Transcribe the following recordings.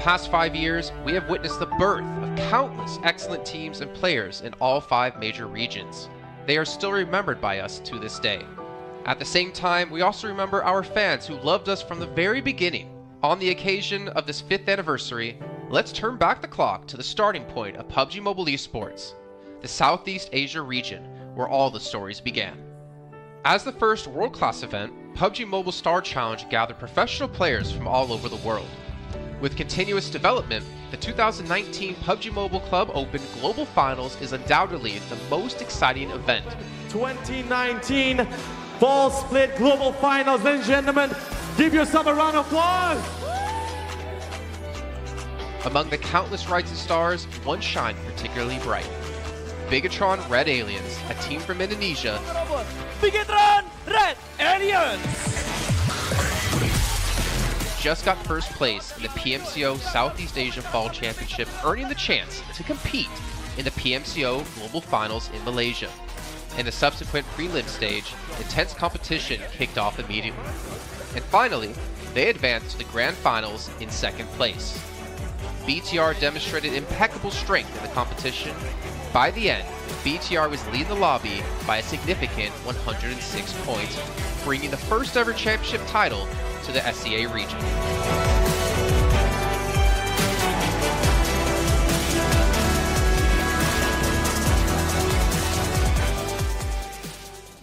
past 5 years, we have witnessed the birth of countless excellent teams and players in all 5 major regions. They are still remembered by us to this day. At the same time, we also remember our fans who loved us from the very beginning. On the occasion of this 5th anniversary, let's turn back the clock to the starting point of PUBG Mobile esports, the Southeast Asia region, where all the stories began. As the first world-class event, PUBG Mobile Star Challenge gathered professional players from all over the world. With continuous development, the 2019 PUBG Mobile Club Open Global Finals is undoubtedly the most exciting event. 2019 Fall Split Global Finals, ladies and gentlemen, give yourself a round of applause! Among the countless rising stars, one shined particularly bright. Bigetron Red Aliens, a team from Indonesia, Bigetron Red Aliens just got first place in the PMCO Southeast Asia Fall Championship, earning the chance to compete in the PMCO Global Finals in Malaysia. In the subsequent prelim stage, intense competition kicked off immediately. And finally, they advanced to the Grand Finals in second place. BTR demonstrated impeccable strength in the competition. By the end, BTR was leading the lobby by a significant 106 points, bringing the first ever championship title to the SEA region.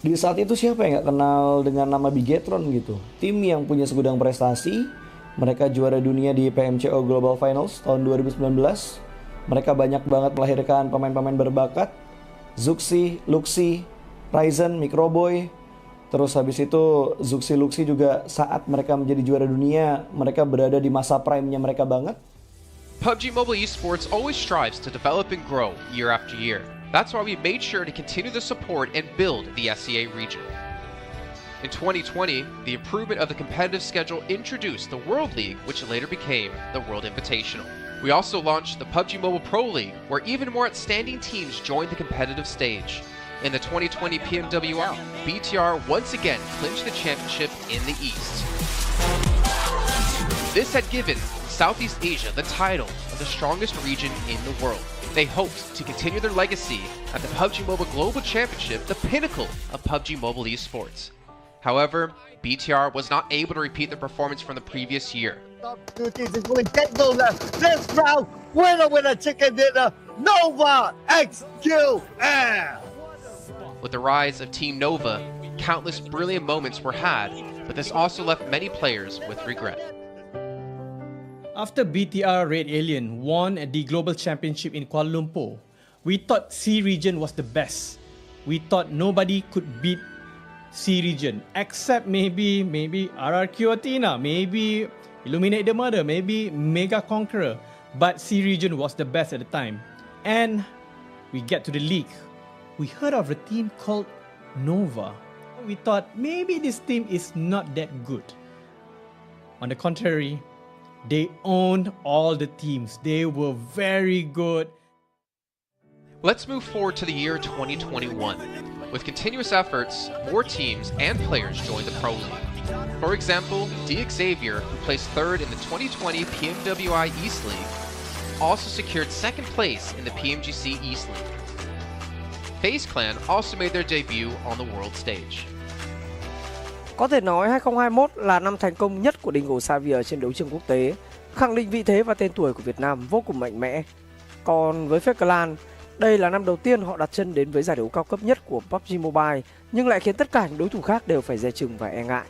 Di saat itu siapa yang nggak kenal dengan nama Bigetron gitu? Tim yang punya segudang prestasi, mereka juara dunia di PMCO Global Finals tahun 2019. Mereka banyak banget melahirkan pemain-pemain berbakat, Zuxi, Luxi, Ryzen, Microboy. Terus habis itu Zuxi, Luxi juga saat mereka menjadi juara dunia, mereka berada di masa prime-nya mereka banget. PUBG Mobile Esports always strives to develop and grow year after year. That's why we made sure to continue the support and build the SEA region. In 2020, the improvement of the competitive schedule introduced the World League, which later became the World Invitational. We also launched the PUBG Mobile Pro League, where even more outstanding teams joined the competitive stage. In the 2020 PMWL, BTR once again clinched the championship in the East. This had given Southeast Asia the title of the strongest region in the world. They hoped to continue their legacy at the PUBG Mobile Global Championship, the pinnacle of PUBG Mobile esports. However, BTR was not able to repeat their performance from the previous year. Two teams is going dead goal left. This round, winner, chicken dinner, Nova XQL. With the rise of Team Nova, countless brilliant moments were had, but this also left many players with regret. After BTR Red Alien won at the Global Championship in Kuala Lumpur, we thought C region was the best. We thought nobody could beat C region except maybe RRQ Athena, maybe Illuminate the Murder, maybe Mega Conqueror. But C region was the best at the time. And we get to the league. We heard of a team called Nova. We thought maybe this team is not that good. On the contrary, they owned all the teams. They were very good. Let's move forward to the year 2021. With continuous efforts, more teams and players joined the Pro League. For example, Xavier, who placed third in the 2020 PMWI East League, also secured second place in the PMGC East League. FaZe Clan also made their debut on the world stage. Có thể nói 2021 là năm thành công nhất của Dingo Xavier trên đấu trường quốc tế, khẳng định vị thế và tên tuổi của Việt Nam vô cùng mạnh mẽ. Còn với FaZe Clan, đây là năm đầu tiên họ đặt chân đến với giải đấu cao cấp nhất của PUBG Mobile, nhưng lại khiến tất cả những đối thủ khác đều phải dè chừng và e ngại.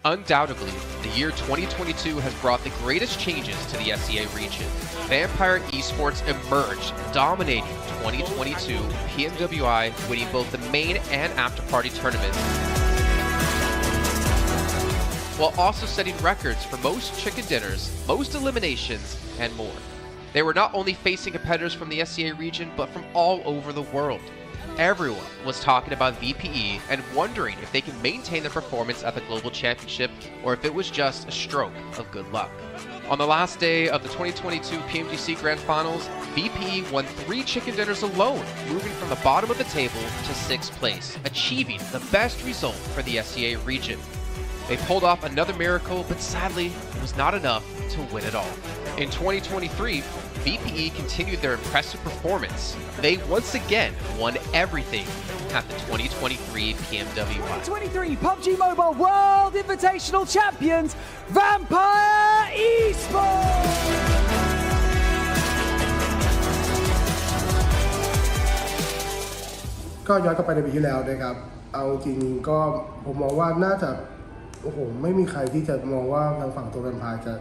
Undoubtedly, the year 2022 has brought the greatest changes to the SEA region. Vampire Esports emerged, dominating 2022 PMWI, winning both the main and after-party tournaments, while also setting records for most chicken dinners, most eliminations, and more. They were not only facing competitors from the SEA region, but from all over the world. Everyone was talking about VPE and wondering if they can maintain their performance at the Global Championship or if it was just a stroke of good luck. On the last day of the 2022 PMGC Grand Finals, VPE won 3 chicken dinners alone, moving from the bottom of the table to 6th place, achieving the best result for the SEA region. They pulled off another miracle, but sadly, it was not enough to win it all. In 2023, VPE continued their impressive performance. They once again won everything at the 2023 PMWI. 2023 PUBG Mobile World Invitational Champions, Vampire Esports! ก็ย้อนกลับไปในปีที่แล้วนะครับเอาจริงก็ผมมองว่าน่าจะโอ้โหไม่มีใครที่จะมองว่าทางฝั่งตัวแวมไพร์จะ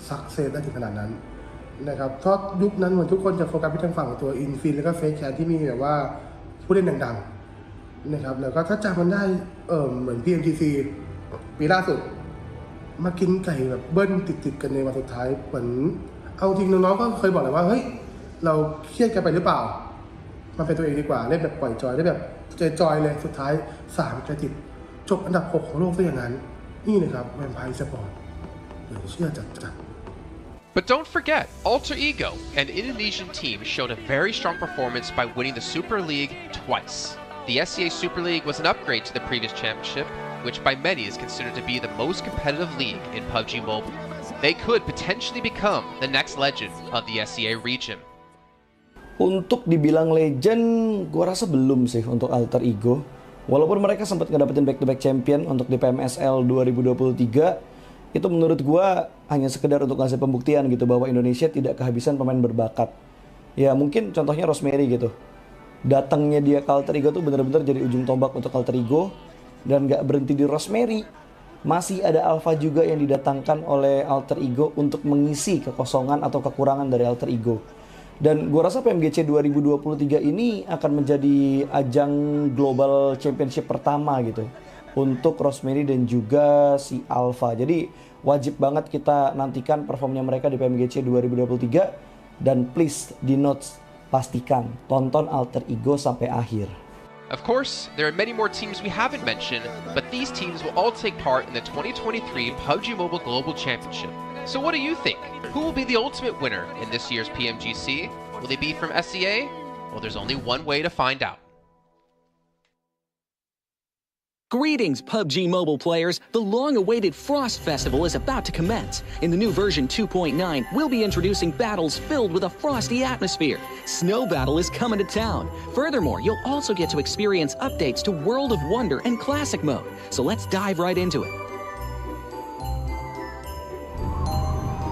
ซักเซสได้ถึงขนาดนั้นนะครับเพราะยุคนั้นเหมือนทุกคนจะโฟกัสไปทางฝั่งตัวอินฟินแล้วก็เฟซแคทที่มีแบบว่าผู้เล่นดังๆนะครับแล้วก็ถ้าจำมันได้เหมือน PMGC ปีล่าสุดมากินไก่แบบเบิ้ลติดๆกันในวันสุดท้ายเหมือน เอาจริงน้องๆก็เคยบอกเลยว่าเฮ้ยเราเครียดกันไปหรือเปล่ามาเป็นตัวเองดีกว่าเล่นแบบปล่อยจอยเล่นแบบจอยๆเลยสุดท้าย3 จะติดจบอันดับ 6 ของโลกซะอย่างนั้นนี่นะครับแวมไพร์สปอร์ตเดี๋ยวเชื่อจัด But don't forget, Alter Ego, an Indonesian team, showed a very strong performance by winning the Super League twice. The SCA Super League was an upgrade to the previous championship, which by many is considered to be the most competitive league in PUBG Mobile. They could potentially become the next legend of the SCA region. Untuk dibilang legend, gue rasa belum sih untuk Alter Ego. Walaupun mereka sempat ngedapetin back-to-back champion untuk di PMSL 2023, itu menurut gue hanya sekedar untuk ngasih pembuktian gitu bahwa Indonesia tidak kehabisan pemain berbakat. Ya mungkin contohnya Rosemary gitu. Datangnya dia ke Alter Ego tuh bener-bener jadi ujung tombak untuk Alter Ego. Dan gak berhenti di Rosemary. Masih ada Alpha juga yang didatangkan oleh Alter Ego untuk mengisi kekosongan atau kekurangan dari Alter Ego. Dan gue rasa PMGC 2023 ini akan menjadi ajang Global Championship pertama gitu untuk Rosemary dan juga si Alpha. Jadi wajib banget kita nantikan performnya mereka di PMGC 2023. Dan please di notes pastikan tonton Alter Ego sampai akhir. Of course, there are many more teams we haven't mentioned, but these teams will all take part in the 2023 PUBG Mobile Global Championship. So what do you think? Who will be the ultimate winner in this year's PMGC? Will they be from SCA? Well, there's only one way to find out. Greetings, PUBG Mobile players! The long-awaited Frost Festival is about to commence. In the new version 2.9, we'll be introducing battles filled with a frosty atmosphere. Snow Battle is coming to town. Furthermore, you'll also get to experience updates to World of Wonder and Classic Mode. So let's dive right into it.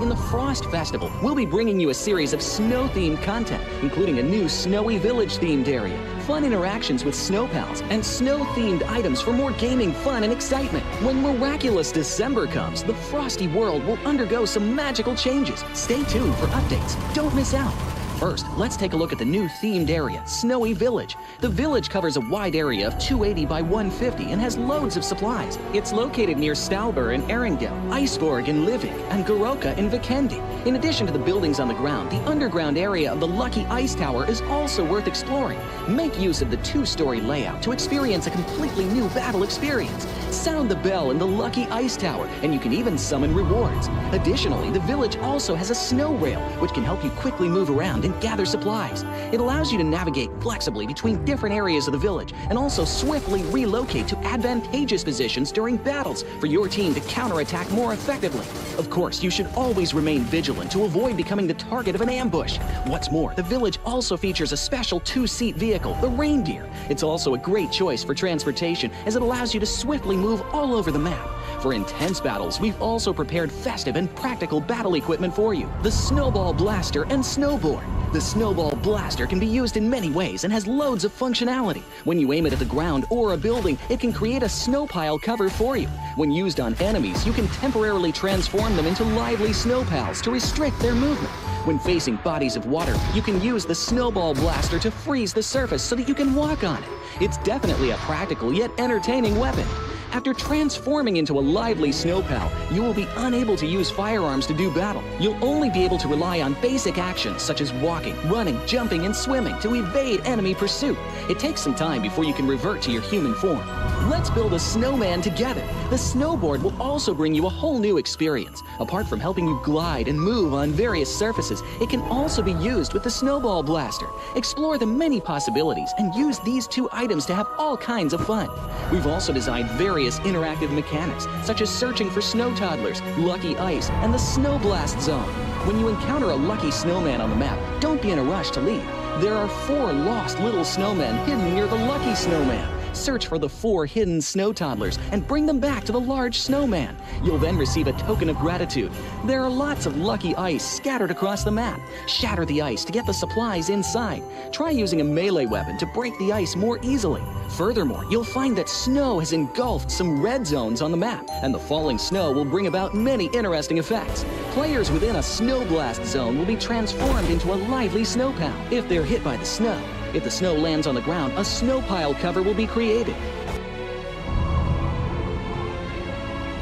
In the Frost Festival, we'll be bringing you a series of snow-themed content, including a new Snowy Village-themed area, fun interactions with snow pals, and snow-themed items for more gaming fun and excitement. When miraculous December comes, the frosty world will undergo some magical changes. Stay tuned for updates. Don't miss out. First, let's take a look at the new themed area, Snowy Village. The village covers a wide area of 280 by 150 and has loads of supplies. It's located near Stalber in Erringel, Iceborg in Livik, and Goroka in Vikendi. In addition to the buildings on the ground, the underground area of the Lucky Ice Tower is also worth exploring. Make use of the 2-story layout to experience a completely new battle experience. Sound the bell in the Lucky Ice Tower, and you can even summon rewards. Additionally, the village also has a snow rail, which can help you quickly move around and gather supplies. It allows you to navigate flexibly between different areas of the village and also swiftly relocate to advantageous positions during battles for your team to counterattack more effectively. Of course, you should always remain vigilant to avoid becoming the target of an ambush. What's more, the village also features a special 2-seat vehicle, the Reindeer. It's also a great choice for transportation as it allows you to swiftly move all over the map. For intense battles, we've also prepared festive and practical battle equipment for you, the Snowball Blaster and Snowboard. The Snowball Blaster can be used in many ways and has loads of functionality. When you aim it at the ground or a building, it can create a snow pile cover for you. When used on enemies, you can temporarily transform them into lively snow pals to restrict their movement. When facing bodies of water, you can use the Snowball Blaster to freeze the surface so that you can walk on it. It's definitely a practical yet entertaining weapon. After transforming into a lively snow pal, you will be unable to use firearms to do battle. You'll only be able to rely on basic actions such as walking, running, jumping, and swimming to evade enemy pursuit. It takes some time before you can revert to your human form. Let's build a snowman together. The snowboard will also bring you a whole new experience. Apart from helping you glide and move on various surfaces, it can also be used with the Snowball Blaster. Explore the many possibilities and use these 2 items to have all kinds of fun. We've also designed various interactive mechanics, such as searching for snow toddlers, lucky ice, and the snow blast zone. When you encounter a lucky snowman on the map, don't be in a rush to leave. There are 4 lost little snowmen hidden near the lucky snowman. Search for the 4 hidden snow toddlers and bring them back to the large snowman. You'll then receive a token of gratitude. There are lots of lucky ice scattered across the map. Shatter the ice to get the supplies inside. Try using a melee weapon to break the ice more easily. Furthermore, you'll find that snow has engulfed some red zones on the map, and the falling snow will bring about many interesting effects. Players within a snow blast zone will be transformed into a lively snow pal if they're hit by the snow. If the snow lands on the ground, a snow pile cover will be created.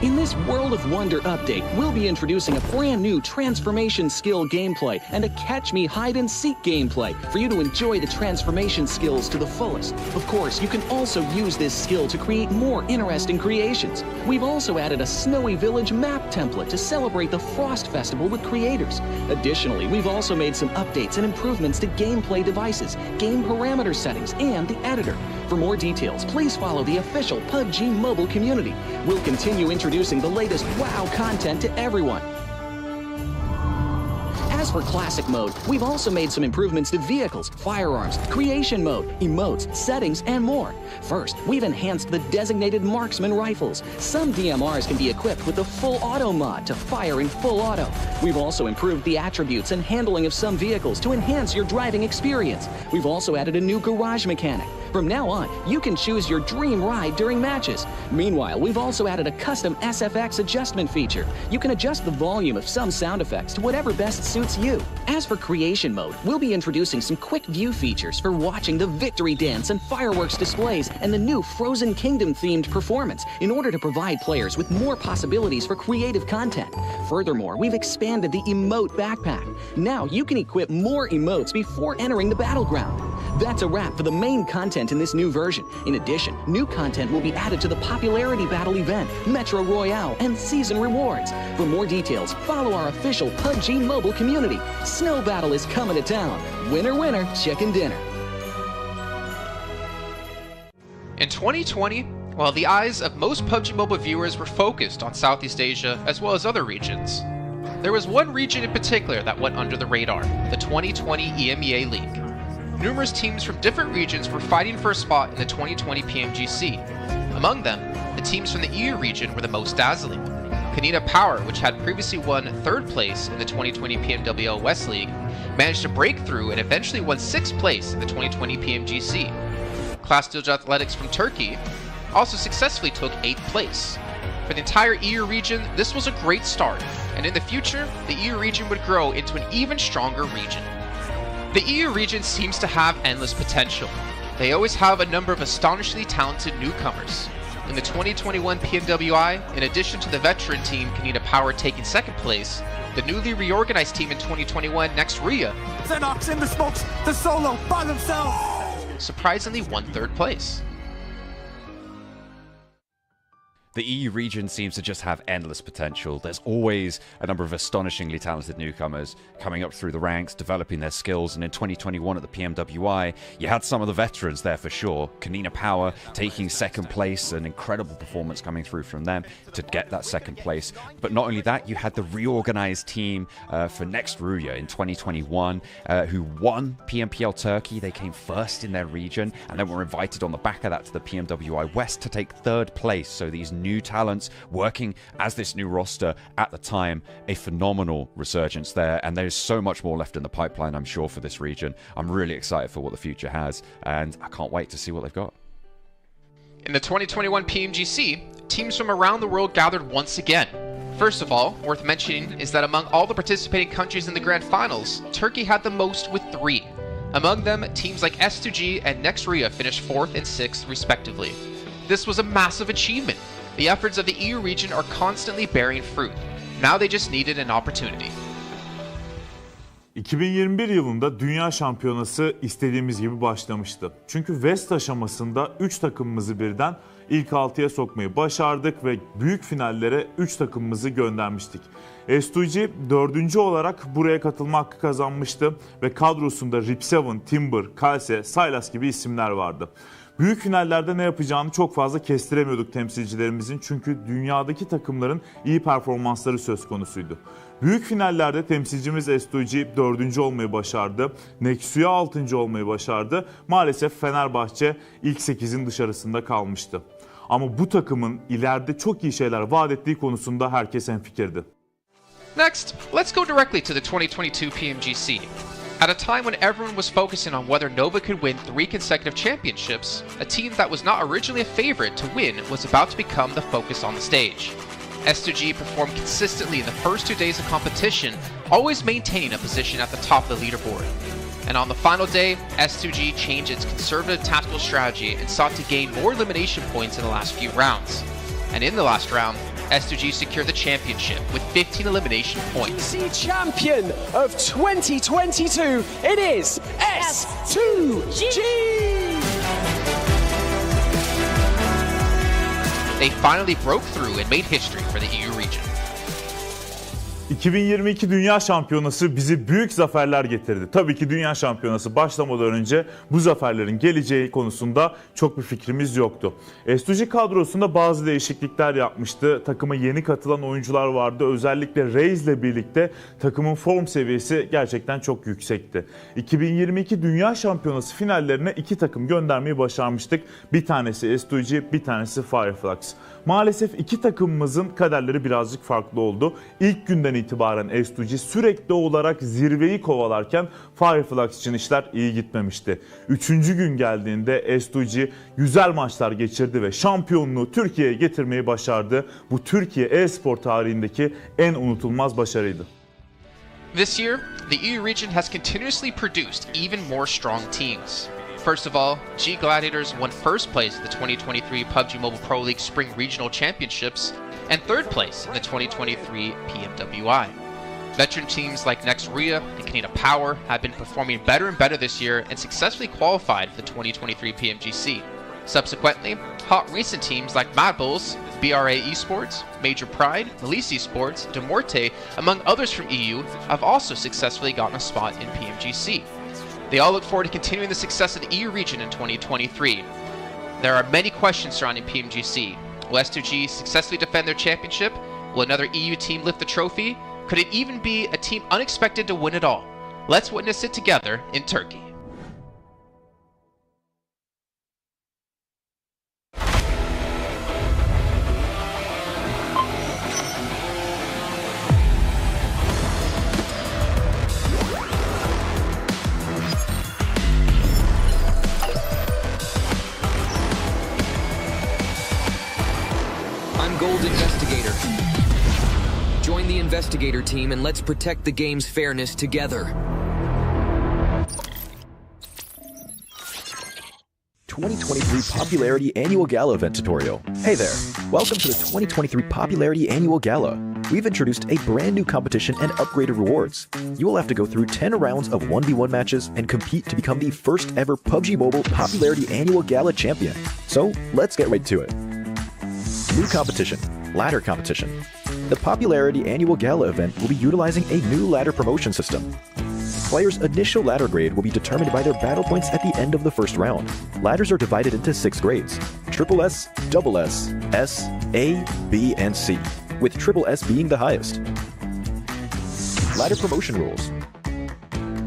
In this World of Wonder update, we'll be introducing a brand new transformation skill gameplay and a catch me hide and seek gameplay for you to enjoy the transformation skills to the fullest. Of course, you can also use this skill to create more interesting creations. We've also added a Snowy Village map template to celebrate the Frost Festival with creators. Additionally, we've also made some updates and improvements to gameplay devices, game parameter settings, and the editor. For more details, please follow the official PUBG mobile community. We'll continue introducing the latest WoW content to everyone. As for Classic Mode, we've also made some improvements to vehicles, firearms, creation mode, emotes, settings, and more. First, we've enhanced the designated marksman rifles. Some DMRs can be equipped with the full auto mod to fire in full auto. We've also improved the attributes and handling of some vehicles to enhance your driving experience. We've also added a new garage mechanic. From now on, you can choose your dream ride during matches. Meanwhile, we've also added a custom SFX adjustment feature. You can adjust the volume of some sound effects to whatever best suits you. As for creation mode, we'll be introducing some quick view features for watching the victory dance and fireworks displays and the new Frozen Kingdom themed performance in order to provide players with more possibilities for creative content. Furthermore, we've expanded the emote backpack. Now you can equip more emotes before entering the battleground. That's a wrap for the main content in this new version. In addition, new content will be added to the popularity battle event, Metro Royale, and season rewards. For more details, follow our official PUBG mobile community. Snow Battle is coming to town. Winner, winner, chicken dinner. In 2020, while the eyes of most PUBG Mobile viewers were focused on Southeast Asia as well as other regions, there was one region in particular that went under the radar, the 2020 EMEA League. Numerous teams from different regions were fighting for a spot in the 2020 PMGC. Among them, the teams from the EU region were the most dazzling. Canina Power, which had previously won 3rd place in the 2020 PMWL West League, managed to break through and eventually won 6th place in the 2020 PMGC. Class Dilge Athletics from Turkey also successfully took 8th place. For the entire EU region, this was a great start, and in the future, the EU region would grow into an even stronger region. The EU region seems to have endless potential. They always have a number of astonishingly talented newcomers. In the 2021 PMWI, in addition to the veteran team Canina Power taking 2nd place, the newly reorganized team in 2021 Nextria Xenox in the smokes, the solo by themselves, surprisingly won 3rd place. The EU region seems to just have endless potential. There's always a number of astonishingly talented newcomers coming up through the ranks, developing their skills, and in 2021 at the PMWI, you had some of the veterans there for sure. Canina Power taking 2nd place, an incredible performance coming through from them to get that 2nd place. But not only that, you had the reorganized team for Nextria in 2021 who won PMPL Turkey. They came 1st in their region and then were invited on the back of that to the PMWI West to take 3rd place. So these new talents working as this new roster at the time, a phenomenal resurgence there, and there's so much more left in the pipeline, I'm sure, for this region. I'm really excited for what the future has, and I can't wait to see what they've got. In the 2021 PMGC, teams from around the world gathered once again. First of all, worth mentioning is that among all the participating countries in the Grand Finals, Turkey had the most with 3. Among them, teams like S2G and Nextria finished 4th and 6th respectively. This was a massive achievement. The efforts of the EU region are constantly bearing fruit. Now they just needed an opportunity. 2021 yılında Dünya Şampiyonası istediğimiz gibi başlamıştı. Çünkü West aşamasında 3 takımımızı birden ilk 6'ya sokmayı başardık ve büyük finallere 3 takımımızı göndermiştik. S2G 4. olarak buraya katılma hakkı kazanmıştı ve kadrosunda Rip7, Timber, Kalse, Sylas gibi isimler vardı. Büyük finallerde ne yapacağını çok fazla kestiremiyorduk temsilcilerimizin, çünkü dünyadaki takımların iyi performansları söz konusuydu. Büyük finallerde temsilcimiz S2G 4. olmayı başardı. Nexia 6. olmayı başardı. Maalesef Fenerbahçe ilk 8'in dışarısında kalmıştı. Ama bu takımın ileride çok iyi şeyler vaat ettiği konusunda herkes hemfikirdi. Next, let's go directly to the 2022 PMGC. At a time when everyone was focusing on whether Nova could win 3 consecutive championships, a team that was not originally a favorite to win was about to become the focus on the stage. S2G performed consistently in the first 2 days of competition, always maintaining a position at the top of the leaderboard. And on the final day, S2G changed its conservative tactical strategy and sought to gain more elimination points in the last few rounds. And in the last round, S2G secured the championship with 15 elimination points. Champion of 2022, it is S2G! They finally broke through and made history for the EU region. 2022 Dünya Şampiyonası bizi büyük zaferler getirdi. Tabii ki Dünya Şampiyonası başlamadan önce bu zaferlerin geleceği konusunda çok bir fikrimiz yoktu. S2G kadrosunda bazı değişiklikler yapmıştı. Takıma yeni katılan oyuncular vardı. Özellikle Reis ile birlikte takımın form seviyesi gerçekten çok yüksekti. 2022 Dünya Şampiyonası finallerine 2 takım göndermeyi başarmıştık. Bir tanesi S2G, bir tanesi Fireflux. Maalesef 2 takımımızın kaderleri birazcık farklı oldu. İlk günden itibaren S2G sürekli olarak zirveyi kovalarken Fireflux için işler iyi gitmemişti. 3. gün geldiğinde S2G güzel maçlar geçirdi ve şampiyonluğu Türkiye'ye getirmeyi başardı. Bu Türkiye e-spor tarihindeki en unutulmaz başarıydı. This year, the EU region has continuously produced even more strong teams. First of all, G Gladiators won first place at the 2023 PUBG Mobile Pro League Spring Regional Championships and third place in the 2023 PMWI. Veteran teams like Next Ria and Canada Power have been performing better and better this year and successfully qualified for the 2023 PMGC. Subsequently, hot recent teams like Mad Bulls, BRA Esports, Major Pride, Melise Esports, Demorte, among others from EU, have also successfully gotten a spot in PMGC. They all look forward to continuing the success of the EU region in 2023. There are many questions surrounding PMGC. Will S2G successfully defend their championship? Will another EU team lift the trophy? Could it even be a team unexpected to win it all? Let's witness it together in Turkey. Gold Investigator. Join the Investigator team and let's protect the game's fairness together. 2023 Popularity Annual Gala event tutorial. Hey there, welcome to the 2023 Popularity Annual Gala. We've introduced a brand new competition and upgraded rewards. You will have to go through 10 rounds of 1v1 matches and compete to become the first ever PUBG Mobile Popularity Annual Gala champion. So let's get right to it. New competition, ladder competition. The Popularity Annual Gala event will be utilizing a new ladder promotion system. Players' initial ladder grade will be determined by their battle points at the end of the first round. Ladders are divided into 6 grades: Triple S, Double S, S, A, B, and C, with Triple S being the highest. Ladder promotion rules.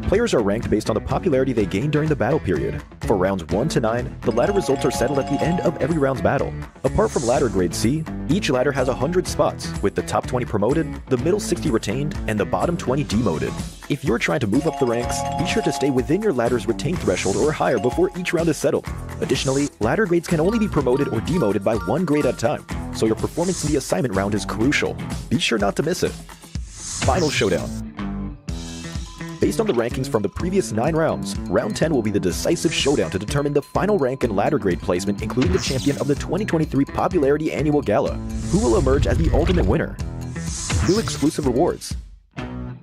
Players are ranked based on the popularity they gain during the battle period. For rounds 1 to 9, the ladder results are settled at the end of every round's battle. Apart from ladder grade C, each ladder has 100 spots, with the top 20 promoted, the middle 60 retained, and the bottom 20 demoted. If you're trying to move up the ranks, be sure to stay within your ladder's retained threshold or higher before each round is settled. Additionally, ladder grades can only be promoted or demoted by 1 grade at a time, so your performance in the assignment round is crucial. Be sure not to miss it. Final showdown. Based on the rankings from the previous 9 rounds, round 10 will be the decisive showdown to determine the final rank and ladder grade placement, including the champion of the 2023 Popularity Annual Gala, who will emerge as the ultimate winner. New exclusive rewards.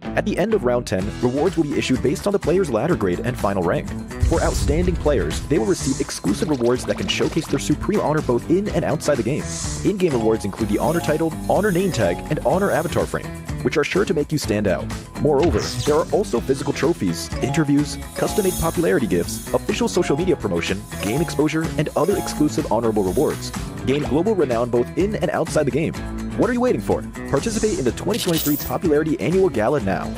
At the end of round 10, rewards will be issued based on the player's ladder grade and final rank. For outstanding players, they will receive exclusive rewards that can showcase their supreme honor both in and outside the game. In-game rewards include the honor title, honor name tag, and honor avatar frame, which are sure to make you stand out. Moreover, there are also physical trophies, interviews, custom-made popularity gifts, official social media promotion, game exposure, and other exclusive honorable rewards. Gain global renown both in and outside the game. What are you waiting for? Participate in the 2023 Popularity Annual Gala now.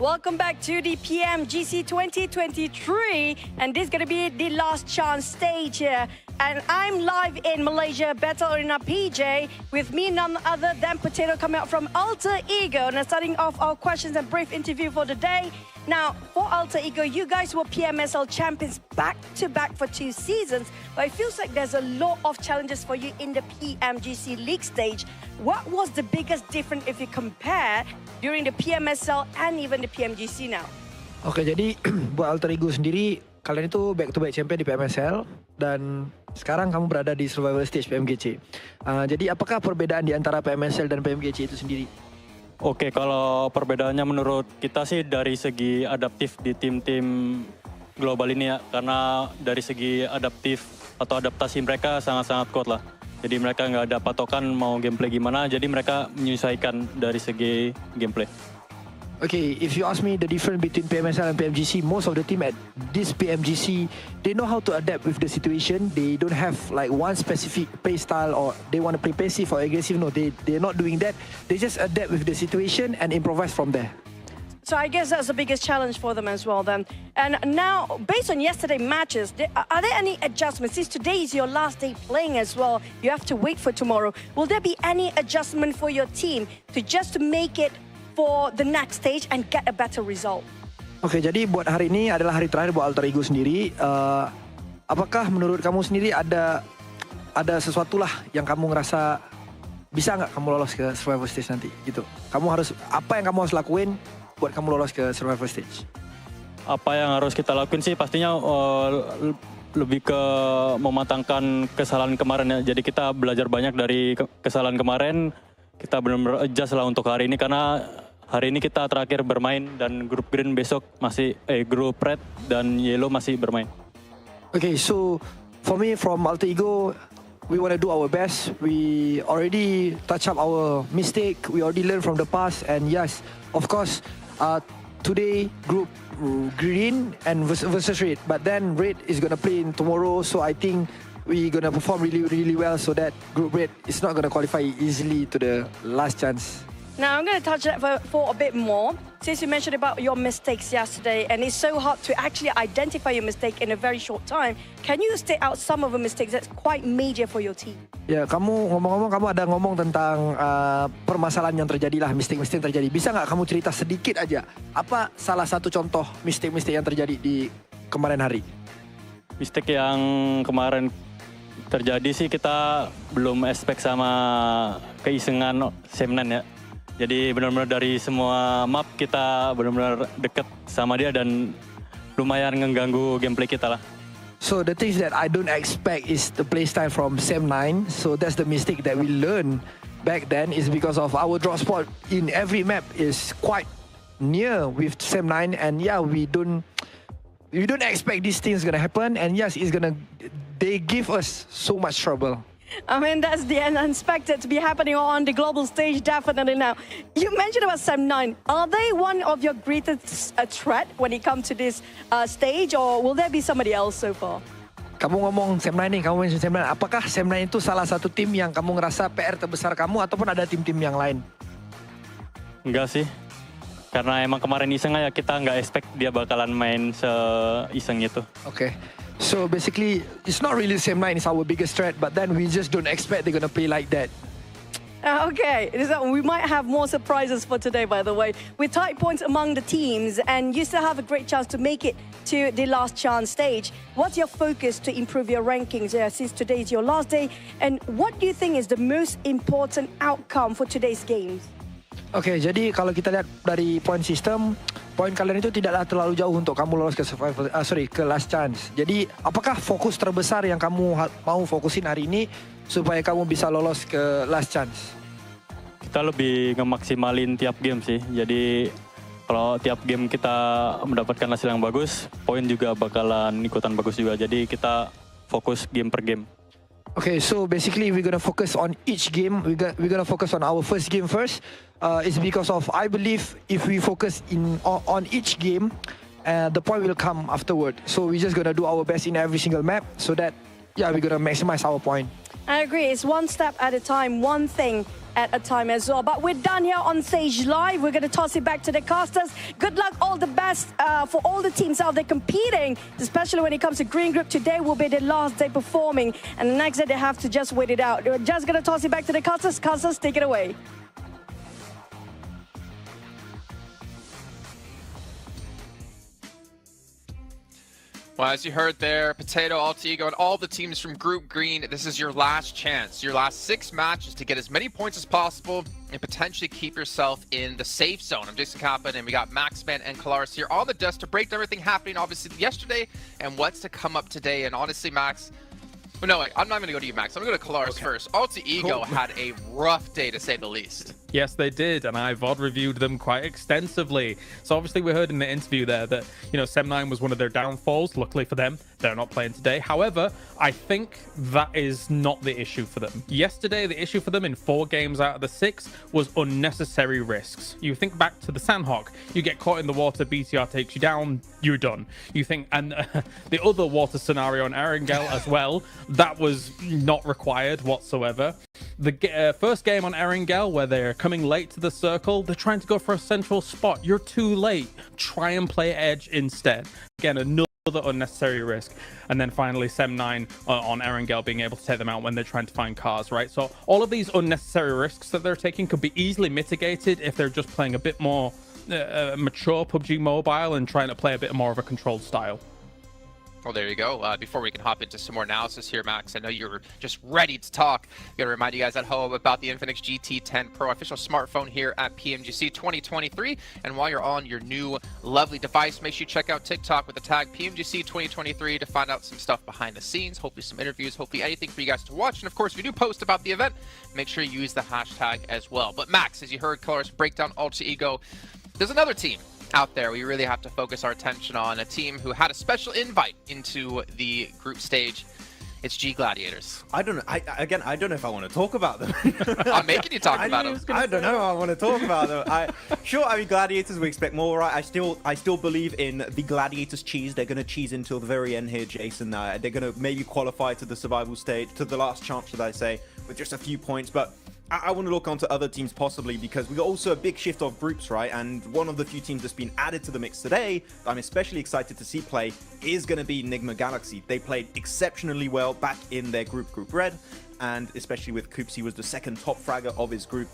Welcome back to the PMGC 2023, and this is going to be the last chance stage here. And I'm live in Malaysia, Battle Arena PJ, with me none other than Potato coming out from Alter Ego. Now, starting off our questions and brief interview for the day. Now, for Alter Ego, you guys were PMSL champions back-to-back for 2 seasons, but it feels like there's a lot of challenges for you in the PMGC League stage. What was the biggest difference if you compare during the PMSL and even the PMGC now? Oke, jadi buat Alter Ego sendiri, kalian itu back-to-back champion di PMSL dan sekarang kamu berada di survival stage PMGC. Jadi apakah perbedaan di antara PMSL dan PMGC itu sendiri? Oke, kalau perbedaannya menurut kita sih dari segi adaptif di tim-tim global ini ya. Karena dari segi adaptif atau adaptasi mereka sangat-sangat kuat lah. Jadi mereka nggak ada patokan mau gameplay gimana, jadi mereka menyesuaikan dari segi gameplay. Okay, if you ask me the difference between PMSL and PMGC, most of the team at this PMGC, they know how to adapt with the situation. They don't have like one specific play style or they want to play passive or aggressive. No, they're not doing that. They just adapt with the situation and improvise from there. So I guess that's the biggest challenge for them as well then. And now, based on yesterday's matches, are there any adjustments? Since today is your last day playing as well, you have to wait for tomorrow. Will there be any adjustment for your team to just make it for the next stage and get a better result? Oke, jadi buat hari ini adalah hari terakhir buat Alter Ego sendiri. Apakah menurut kamu sendiri ada sesuatu lah yang kamu ngerasa bisa nggak kamu lolos ke survival stage nanti gitu? Apa yang kamu harus lakuin buat kamu lolos ke survival stage? Apa yang harus kita lakuin sih pastinya lebih ke mematangkan kesalahan kemarin ya. Jadi kita belajar banyak dari kesalahan kemarin. Kita benar-benar adjust lah untuk hari ini karena hari ini kita terakhir bermain dan grup green besok masih grup red dan yellow masih bermain. Okay, so for me from Alter Ego, we want to do our best. We already touch up our mistake. We already learn from the past, and yes, of course, today group green and versus red, but then red is gonna play in tomorrow. So I think we're gonna perform really well so that group red is not gonna qualify easily to the last chance. Now I'm gonna touch that for a bit more. Since you mentioned about your mistakes yesterday, and it's so hard to actually identify your mistake in a very short time, can you state out some of the mistakes that's quite major for your team? Ya, kamu ada ngomong tentang permasalahan yang terjadi lah, mistake-mistake yang terjadi. Bisa nggak kamu cerita sedikit aja, apa salah satu contoh mistake-mistake yang terjadi di kemarin hari? Mistake yang kemarin terjadi sih kita belum expect sama keisengan Semnan ya. Jadi benar-benar dari semua map kita benar-benar dekat sama dia dan lumayan mengganggu gameplay kita lah. So the things that I don't expect is the playstyle from Sem9. So that's the mistake that we learned back then is because of our drop spot in every map is quite near with Sem9, and yeah, we don't expect these things gonna happen, and yes, they give us so much trouble. I mean, that's the unexpected to be happening on the global stage, definitely now. You mentioned about Sem9. Are they one of your greatest threat when it comes to this stage, or will there be somebody else so far? Kamu ngomong Sem9 nih, kamu mention Sem9. Apakah Sem9 itu salah satu tim yang kamu ngerasa PR terbesar kamu, ataupun ada tim-tim yang lain? Enggak sih. Karena emang kemarin iseng aja, kita nggak expect dia bakalan main se-iseng itu. Okay. So basically, it's not really Sem9 is our biggest threat, but then we just don't expect they're gonna play like that. Okay, we might have more surprises for today, by the way. With tight points among the teams, and you still have a great chance to make it to the last chance stage. What's your focus to improve your rankings since today is your last day? And what do you think is the most important outcome for today's games? Oke, jadi kalau kita lihat dari point system, poin kalian itu tidaklah terlalu jauh untuk kamu lolos ke ke last chance. Jadi, apakah fokus terbesar yang kamu mau fokusin hari ini supaya kamu bisa lolos ke last chance? Kita lebih ngemaksimalin tiap game sih. Jadi, kalau tiap game kita mendapatkan hasil yang bagus, poin juga bakalan ikutan bagus juga. Jadi, kita fokus game per game. Okay, so basically we're gonna focus on each game. We're gonna focus on our first game first. It's because of I believe if we focus on each game, the point will come afterward. So we're just gonna do our best in every single map so that we're gonna maximize our point. I agree. It's one step at a time, one thing at a time as well. But we're done here on Stage Live. We're going to toss it back to the casters. Good luck, all the best for all the teams out there competing, especially when it comes to Green Group. Today will be their last day performing, and the next day they have to just wait it out. We're just going to toss it back to the casters. Casters, take it away. Well, as you heard there, Potato, Alter Ego, and all the teams from Group Green, this is your last chance, your last 6 matches to get as many points as possible and potentially keep yourself in the safe zone. I'm Jason Kaplan, and we got Maxman and Kalaris here on the desk to break down everything happening, obviously, yesterday and what's to come up today. And honestly, Max, well, no, I'm not going to go to you, Max. I'm going to go to Kalaris first. Alter Ego had a rough day, to say the least. Yes, they did, and I VOD reviewed them quite extensively. So obviously we heard in the interview there that, you know, Sem9 was one of their downfalls. Luckily for them, they're not playing today. However, I think that is not the issue for them. Yesterday, the issue for them in 4 games out of the 6 was unnecessary risks. You think back to the Sandhawk, you get caught in the water, BTR takes you down, you're done. You think, and the other water scenario on Erangel as well, that was not required whatsoever. The first game on Erangel, where they're coming late to the circle, they're trying to go for a central spot. You're too late. Try and play edge instead. Again, another unnecessary risk. And then finally, Sem9 on Erangel being able to take them out when they're trying to find cars, right? So all of these unnecessary risks that they're taking could be easily mitigated if they're just playing a bit more mature PUBG Mobile and trying to play a bit more of a controlled style. Well, there you go. Before we can hop into some more analysis here, Max, I know you're just ready to talk. Got to remind you guys at home about the Infinix GT10 Pro official smartphone here at PMGC 2023. And while you're on your new lovely device, make sure you check out TikTok with the tag PMGC 2023 to find out some stuff behind the scenes, hopefully some interviews, hopefully anything for you guys to watch. And of course, if you do post about the event, make sure you use the hashtag as well. But Max, as you heard Kalaris break down Alter Ego, there's another team out there we really have to focus our attention on, a team who had a special invite into the group stage. It's G Gladiators. I don't know. I don't know if I want to talk about them. I'm making you talk about them. I don't know. I want to talk about them. I mean, Gladiators, we expect more, right? I still believe in the Gladiators cheese. They're going to cheese until the very end here, Jason. They're going to maybe qualify to the survival stage, to the last chance, should I say, with just a few points. But I want to look onto other teams possibly, because we got also a big shift of groups, right? And one of the few teams that's been added to the mix today that I'm especially excited to see play is going to be Enigma Galaxy. They played exceptionally well back in their Group Red, and especially with Coops, he was the second top fragger of his group.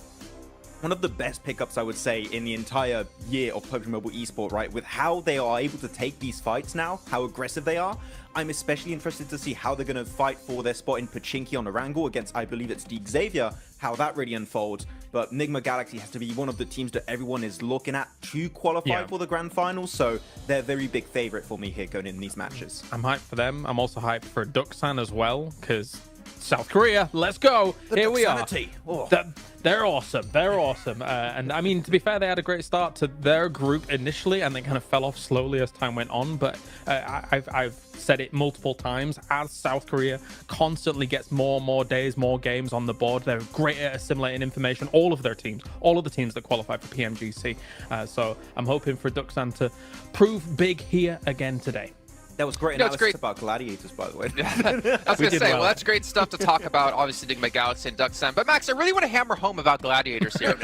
One of the best pickups, I would say, in the entire year of PUBG Mobile Esport, right? With how they are able to take these fights now, how aggressive they are. I'm especially interested to see how they're going to fight for their spot in Pachinki on Erangel against, I believe it's Deek Xavier, how that really unfolds. But Enigma Galaxy has to be one of the teams that everyone is looking at to qualify for the grand finals, so they're a very big favorite for me here going in these matches. I'm hyped for them. I'm also hyped for Duxan as well, because South Korea, let's go. Here we are. They're awesome. They're awesome. And I mean, to be fair, they had a great start to their group initially, and they kind of fell off slowly as time went on. But I've said it multiple times, as South Korea constantly gets more and more days, more games on the board, they're great at assimilating information. All of their teams, all of the teams that qualify for PMGC. So I'm hoping for Duxan to prove big here again today. That was great analysis about Gladiators, by the way. I was going to say, well, that's great stuff to talk about, obviously, Enigma Galaxy and Duxan. But Max, I really want to hammer home about Gladiators here.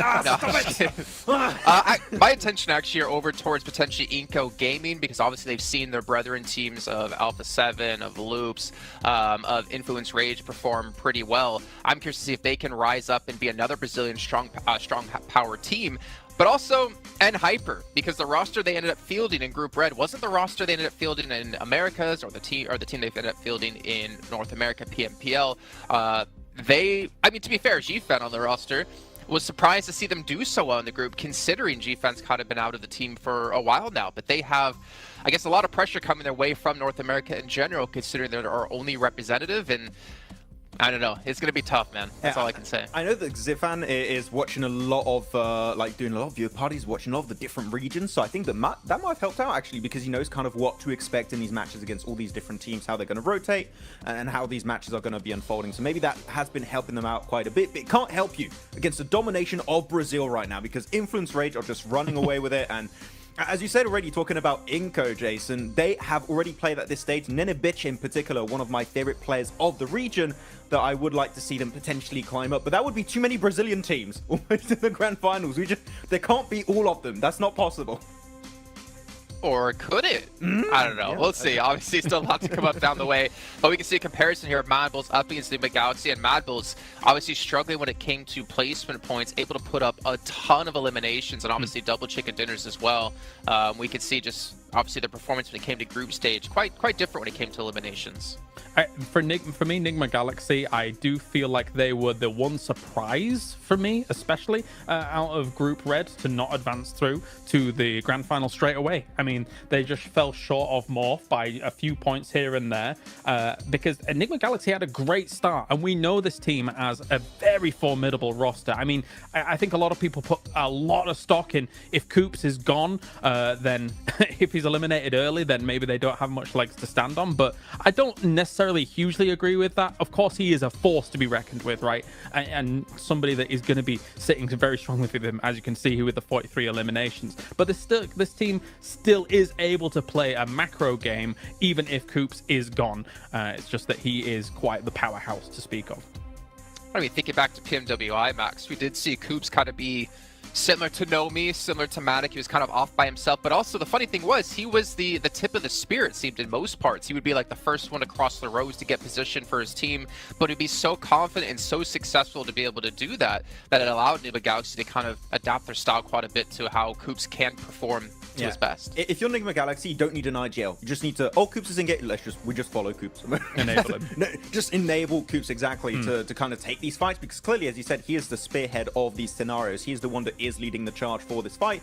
My attention actually are over towards potentially Inco Gaming, because obviously they've seen their brethren teams of Alpha 7, of Loops, of Influence Rage perform pretty well. I'm curious to see if they can rise up and be another Brazilian strong power team. But also, and Hyper, because the roster they ended up fielding in Group Red wasn't the roster they ended up fielding in Americas, or the team they ended up fielding in North America PMPL. I mean, to be fair, GFen on the roster was surprised to see them do so well in the group, considering GFen's kind of been out of the team for a while now. But they have, I guess, a lot of pressure coming their way from North America in general, considering they're our only representative. And I don't know. It's going to be tough, man. That's all I can say. I know that Zifan is watching a lot of, doing a lot of viewer parties, watching all of the different regions. So I think that might have helped out, actually, because he knows kind of what to expect in these matches against all these different teams, how they're going to rotate, and how these matches are going to be unfolding. So maybe that has been helping them out quite a bit. But it can't help you against the domination of Brazil right now, because Influence Rage are just running away with it. And As you said already, talking about Inco, Jason, they have already played at this stage. Nenebich in particular, one of my favorite players of the region, that I would like to see them potentially climb up. But that would be too many Brazilian teams almost in the grand finals. There can't be all of them. That's not possible. Or could it? I don't know. We'll see. Obviously, still a lot to come up down the way. But we can see a comparison here of Mad Bulls up against the Galaxy. And Mad Bulls obviously struggling when it came to placement points, able to put up a ton of eliminations and obviously double chicken dinners as well. We could see just obviously the performance when it came to group stage quite different when it came to eliminations. For me, Nigma Galaxy, I do feel like they were the one surprise for me, especially out of Group Red, to not advance through to the grand final straight away. I mean, they just fell short of Morph by a few points here and there because Enigma Galaxy had a great start, and we know this team as a very formidable roster. I mean, I think a lot of people put a lot of stock in if Coops is gone, then if he's eliminated early, then maybe they don't have much legs to stand on, but I don't necessarily hugely agree with that. Of course, he is a force to be reckoned with, right? And somebody that is going to be sitting very strongly with him, as you can see with the 43 eliminations. But this team still is able to play a macro game, even if Coops is gone. It's just that he is quite the powerhouse to speak of. I mean, thinking back to PMWI, Max, we did see Coops kind of be similar to Nomi, similar to Matic. He was kind of off by himself, but also the funny thing was he was the tip of the spear, it seemed, in most parts. He would be like the first one to cross the rows to get position for his team, but he'd be so confident and so successful to be able to do that it allowed Nigma Galaxy to kind of adapt their style quite a bit to how Coops can perform to his best. If you're Nigma Galaxy, you don't need an IGL. You just need to, Coops is engaged, we just follow Coops. Enable him. No, just enable Coops exactly to kind of take these fights, because clearly, as you said, he is the spearhead of these scenarios. He is the one that is leading the charge for this fight.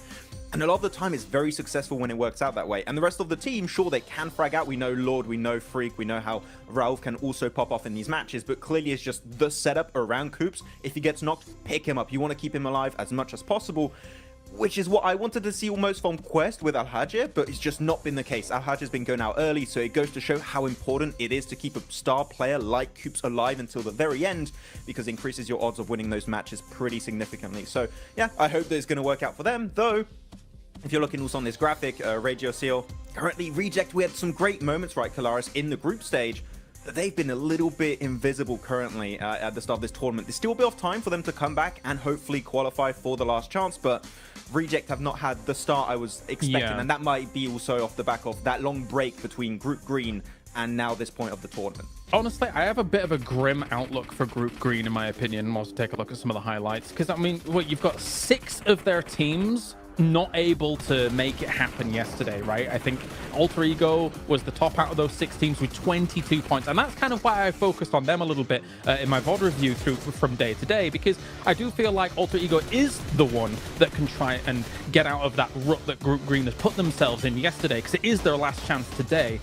And a lot of the time it's very successful when it works out that way. And the rest of the team, sure, they can frag out. We know Lord, we know Freak, we know how Rauf can also pop off in these matches, but clearly it's just the setup around Coops. If he gets knocked, pick him up. You want to keep him alive as much as possible, which is what I wanted to see almost from Quest with Al-Hajir, but it's just not been the case. Al-Hajir's been going out early, so it goes to show how important it is to keep a star player like Coops alive until the very end, because it increases your odds of winning those matches pretty significantly. So yeah, I hope that it's going to work out for them, though. If you're looking also on this graphic, Radio Seal, currently Reject, we had some great moments, right, Kalaris, in the group stage, but they've been a little bit invisible currently at the start of this tournament. There's still a bit of time for them to come back and hopefully qualify for the last chance, but Reject have not had the start I was expecting, and that might be also off the back of that long break between Group Green and now this point of the tournament. Honestly, I have a bit of a grim outlook for Group Green, in my opinion, and also take a look at some of the highlights, because, I mean, you've got 6 of their teams not able to make it happen yesterday, right? I think Alter Ego was the top out of those 6 teams with 22 points, and that's kind of why I focused on them a little bit in my VOD review from day to day, because I do feel like Alter Ego is the one that can try and get out of that rut that Group Green has put themselves in yesterday, because it is their last chance today.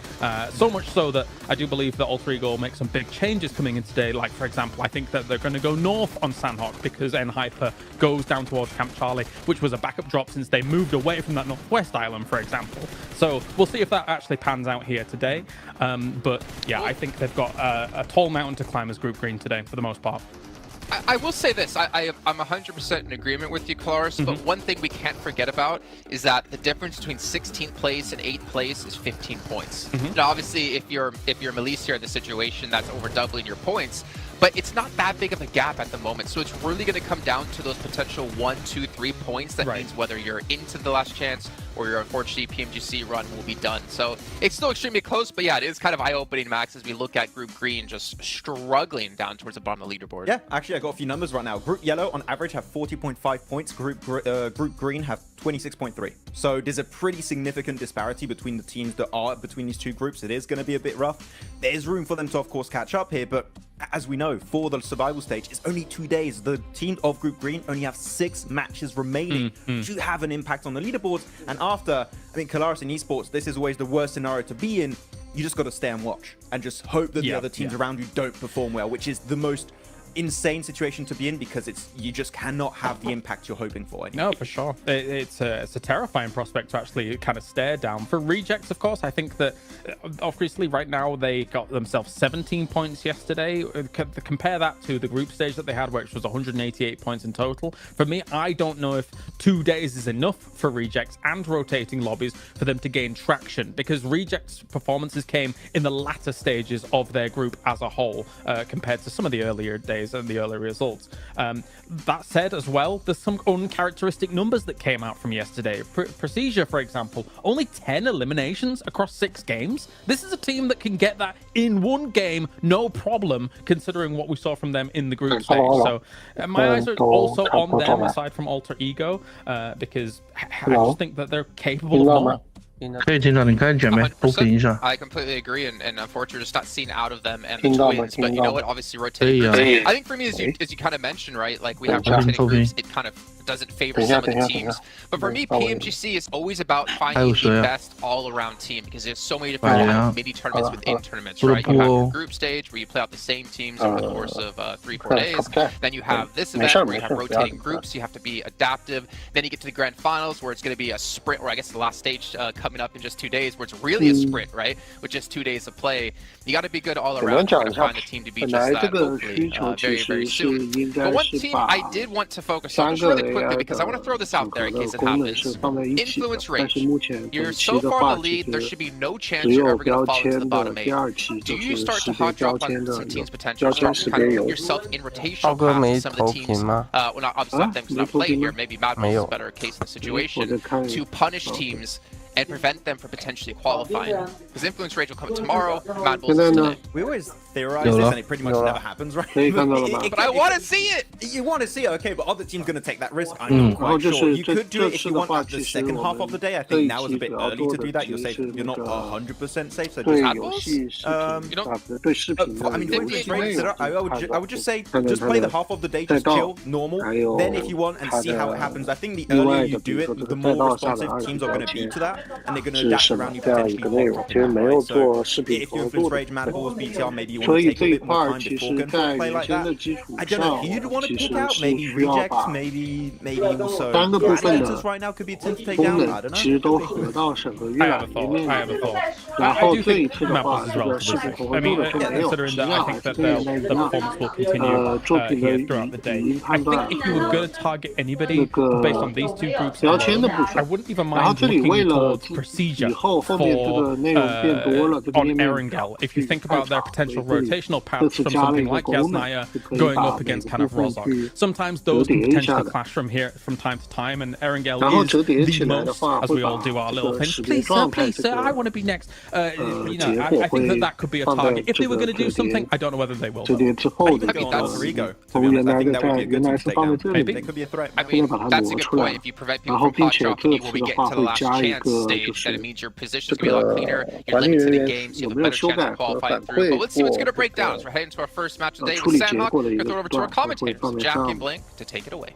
So much so that I do believe that Alter Ego will make some big changes coming in today. Like, for example, I think that they're going to go north on Sandhawk because N-Hyper goes down towards Camp Charlie, which was a backup drop since they moved away from that northwest island, for example. So we'll see if that actually pans out here today. But yeah, I think they've got a tall mountain to climb as Group Green today for the most part. I will say this, I'm 100% in agreement with you, Claris, but one thing we can't forget about is that the difference between 16th place and 8th place is 15 points. Now, obviously, if you're Melise here in the situation, that's over doubling your points, but it's not that big of a gap at the moment, so it's really going to come down to those potential 1, 2, 3 points. That means whether you're into the last chance or your unfortunately PMGC run will be done. So it's still extremely close, but yeah, it is kind of eye-opening, Max, as we look at Group Green just struggling down towards the bottom of the leaderboard. Yeah, actually, I got a few numbers right now. Group Yellow, on average, have 40.5 points. Group Green have 26.3. So there's a pretty significant disparity between the teams that are between these two groups. It is going to be a bit rough. There's room for them to, of course, catch up here, but as we know, for the survival stage, it's only 2 days. The team of Group Green only have 6 matches remaining to have an impact on the leaderboards. And after, I mean, Kalaris in esports, this is always the worst scenario to be in. You just got to stay and watch and just hope that the other teams around you don't perform well, which is the most insane situation to be in because you just cannot have the impact you're hoping for anymore. No, for sure. It's a terrifying prospect to actually kind of stare down. For Rejects, of course, I think that obviously right now they got themselves 17 points yesterday. Compare that to the group stage that they had, which was 188 points in total. For me, I don't know if 2 days is enough for Rejects and rotating lobbies for them to gain traction, because Rejects' performances came in the latter stages of their group as a whole compared to some of the earlier days and the earlier results. That said, as well, there's some uncharacteristic numbers that came out from yesterday. Procedure, for example, only 10 eliminations across 6 games. This is a team that can get that in one game, no problem, considering what we saw from them in the group stage. So my eyes are also on them, aside from Alter Ego, because I just think that they're capable of more. 可以听到，你刚才讲没？补给一下。 I completely agree, and unfortunately, just not seeing out of them and the twins. But you know what? Obviously, rotating groups. I think for me, as you kind of mentioned, right? Like we have rotating groups, it kind of doesn't favor some of the teams. But for me, PMGC is always about finding the best all-around team, because there's so many different mini tournaments within tournaments, right? You have your group stage where you play out the same teams over the course of 3-4 days. Then you have this event where you have rotating groups. You have to be adaptive. Then you get to the grand finals where it's going to be a sprint, or I guess the last stage coming up in just 2 days, where it's really a sprint, right? With just 2 days of play. You got to be good all around. You got to find the team to be just that, hopefully, very, very soon. But one team I did want to focus on just really quickly, because I want to throw this out there in case it happens. Influence Rage. You're so far in the lead, there should be no chance you're ever going to fall into the bottom 8. Do you start to hot drop on some teams' potential? Start to kind of put yourself in rotational path with some of the teams? Well, not obviously not them because they're not playing here. Maybe Mad Bull is a better case in the situation to punish teams and prevent them from potentially qualifying. Because Influence Rage will come tomorrow, Mad Bulls is today. We always theorize this, and it pretty much never happens, right? But I want to see it! You want to see it, okay, but other team's going to take that risk. I'm not quite sure. You could do it if you want at the second half of the day. I think now is a bit early to do that. You're safe. You're not 100% safe, so just Mad Bulls? I mean, Influence Rage, I would just say, just play the half of the day, just chill, normal. Then if you want, and see how it happens. I think the earlier you do it, the more responsive teams are going to be to that. And they're going to adapt around you potentially more often, right? So if you influence Rage, Mad Bulls, BTR, maybe you want to take a bit more time before going to play like that. I don't know who you'd want to pick out. Maybe Rejects, maybe also Gladiators right now could be a team to take down. I don't know. I have a thought. I do think Mad Bulls is relatively safe. I mean, considering that I think that the performance will continue here throughout the day. I think if you were going to target anybody based on these two groups, I wouldn't even mind looking towards Procedure for on Erangel. If you think about their potential rotational paths from something like Yasnaya going up against kind of Rozok, sometimes those can potentially clash from time to time, and Erangel is the most, as we all do our little things. Please sir, I want to be next. I think that could be a target. If they were going to do something, I don't know whether they will. I mean, that's Ego. To be honest, I think that would be a good team to take down. Maybe they could be a threat. I mean, that's a good point. If you prevent people from hot dropping you when we get into the last chance stage, then it means your position's going to be a lot cleaner. You're limited to games. You have a better chance of qualifying through. But let's see what's going to break down as we're heading to our first match of the day with Sandhawk. We're going to throw it over to our commentators, Jack and Blink, to take it away.